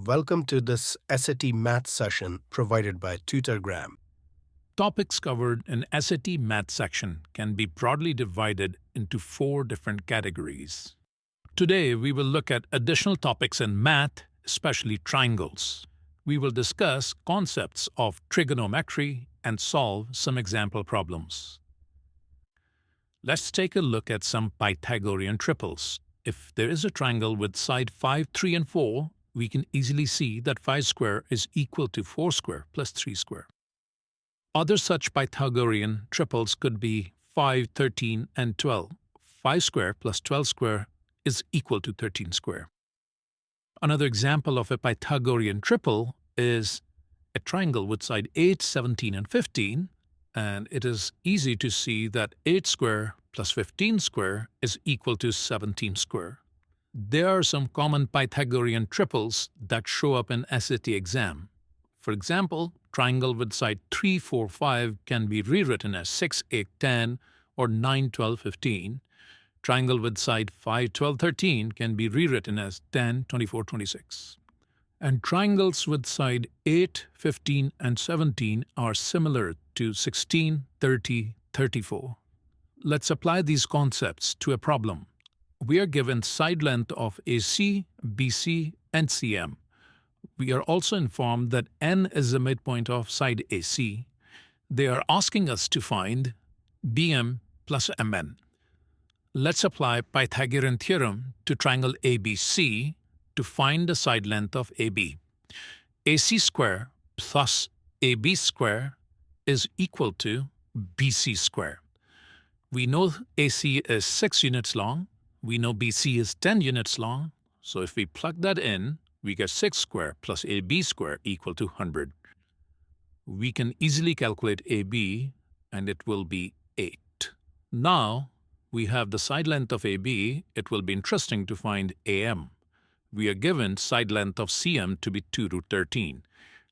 Welcome to this SAT Math session provided by Tutorgram. Topics covered in SAT Math section can be broadly divided into 4 different categories. Today, we will look at additional topics in math, especially triangles. We will discuss concepts of trigonometry and solve some example problems. Let's take a look at some Pythagorean triples. If there is a triangle with side 5, 3, and 4, we can easily see that 5 square is equal to 4 square plus 3 square. Other such Pythagorean triples could be 5, 13, and 12. 5 square plus 12 square is equal to 13 square. Another example of a Pythagorean triple is a triangle with side 8, 17, and 15, and it is easy to see that 8 square plus 15 square is equal to 17 square. There are some common Pythagorean triples that show up in SAT exam. For example, triangle with side 3, 4, 5 can be rewritten as 6, 8, 10 or 9, 12, 15. Triangle with side 5, 12, 13 can be rewritten as 10, 24, 26. And triangles with side 8, 15, and 17 are similar to 16, 30, 34. Let's apply these concepts to a problem. We are given side length of AC, BC, and CM. We are also informed that N is the midpoint of side AC. They are asking us to find BM plus MN. Let's apply Pythagorean theorem to triangle ABC to find the side length of AB. AC square plus AB square is equal to BC square. We know AC is 6 units long. We know BC is 10 units long. So if we plug that in, we get 6 square plus AB square equal to 100. We can easily calculate AB, and it will be 8. Now, we have the side length of AB. It will be interesting to find AM. We are given side length of CM to be 2 root 13.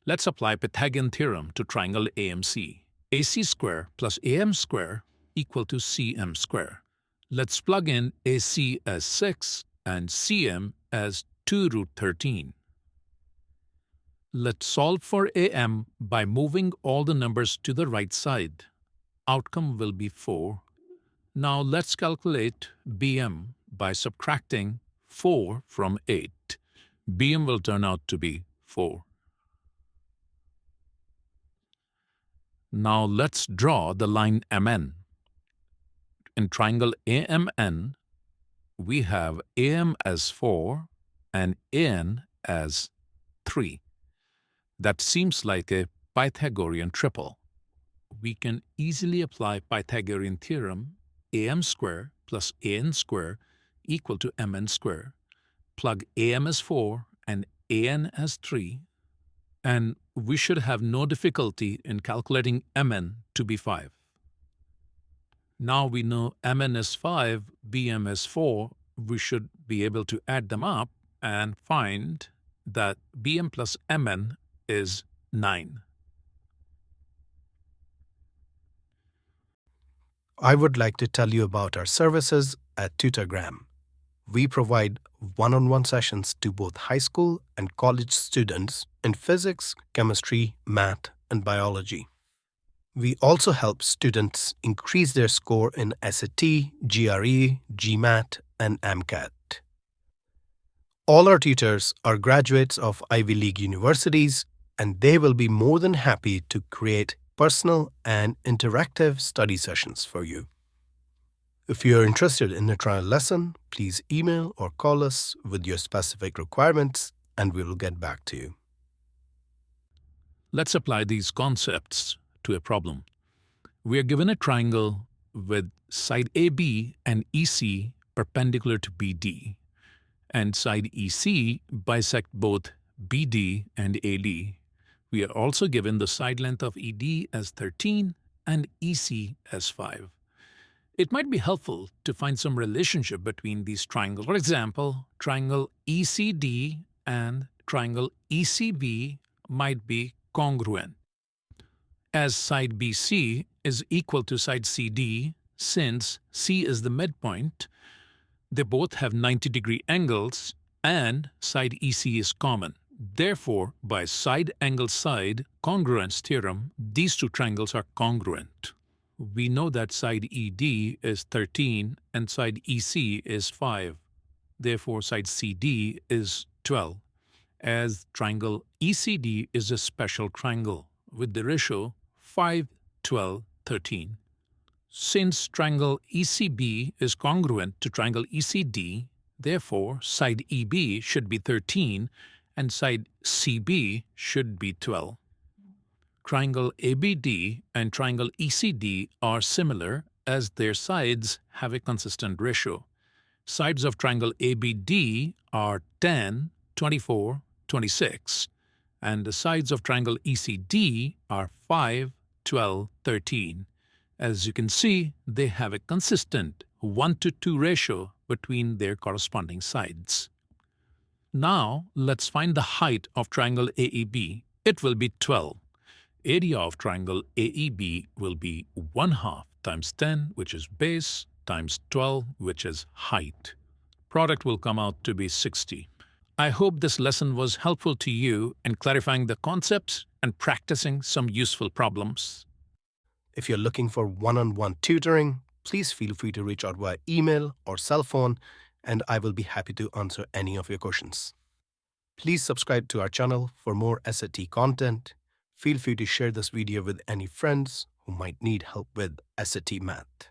Let's apply Pythagorean theorem to triangle AMC. AC square plus AM square equal to CM square. Let's plug in AC as 6 and CM as 2 root 13. Let's solve for AM by moving all the numbers to the right side. Outcome will be 4. Now let's calculate BM by subtracting 4 from 8. BM will turn out to be 4. Now let's draw the line MN. In triangle AMN, we have AM as 4 and AN as 3. That seems like a Pythagorean triple. We can easily apply Pythagorean theorem AM square plus AN square equal to MN square. Plug AM as 4 and AN as 3, and we should have no difficulty in calculating MN to be 5. Now we know MN is 5, BM is 4. We should be able to add them up and find that BM plus MN is 9. I would like to tell you about our services at Tutorgram. We provide one-on-one sessions to both high school and college students in physics, chemistry, math, and biology. We also help students increase their score in SAT, GRE, GMAT, and MCAT. All our tutors are graduates of Ivy League universities, and they will be more than happy to create personal and interactive study sessions for you. If you are interested in a trial lesson, please email or call us with your specific requirements, and we will get back to you. Let's apply these concepts to a problem. We are given a triangle with side AB and EC perpendicular to BD, and side EC bisect both BD and AD. We are also given the side length of ED as 13 and EC as 5. It might be helpful to find some relationship between these triangles. For example, triangle ECD and triangle ECB might be congruent. As side BC is equal to side CD, since C is the midpoint, they both have 90-degree angles and side EC is common. Therefore, by side-angle-side congruence theorem, these two triangles are congruent. We know that side ED is 13 and side EC is 5. Therefore, side CD is 12, as triangle ECD is a special triangle with the ratio 5, 12, 13. Since triangle ECB is congruent to triangle ECD, therefore side EB should be 13 and side CB should be 12. Triangle ABD and triangle ECD are similar as their sides have a consistent ratio. Sides of triangle ABD are 10, 24, 26, and the sides of triangle ECD are 5, 12, 13. As you can see, they have a consistent 1:2 ratio between their corresponding sides. Now, let's find the height of triangle AEB. It will be 12. Area of triangle AEB will be 1/2 times 10, which is base, times 12, which is height. Product will come out to be 60. I hope this lesson was helpful to you in clarifying the concepts and practicing some useful problems. If you're looking for one-on-one tutoring, please feel free to reach out via email or cell phone, and I will be happy to answer any of your questions. Please subscribe to our channel for more SAT content. Feel free to share this video with any friends who might need help with SAT math.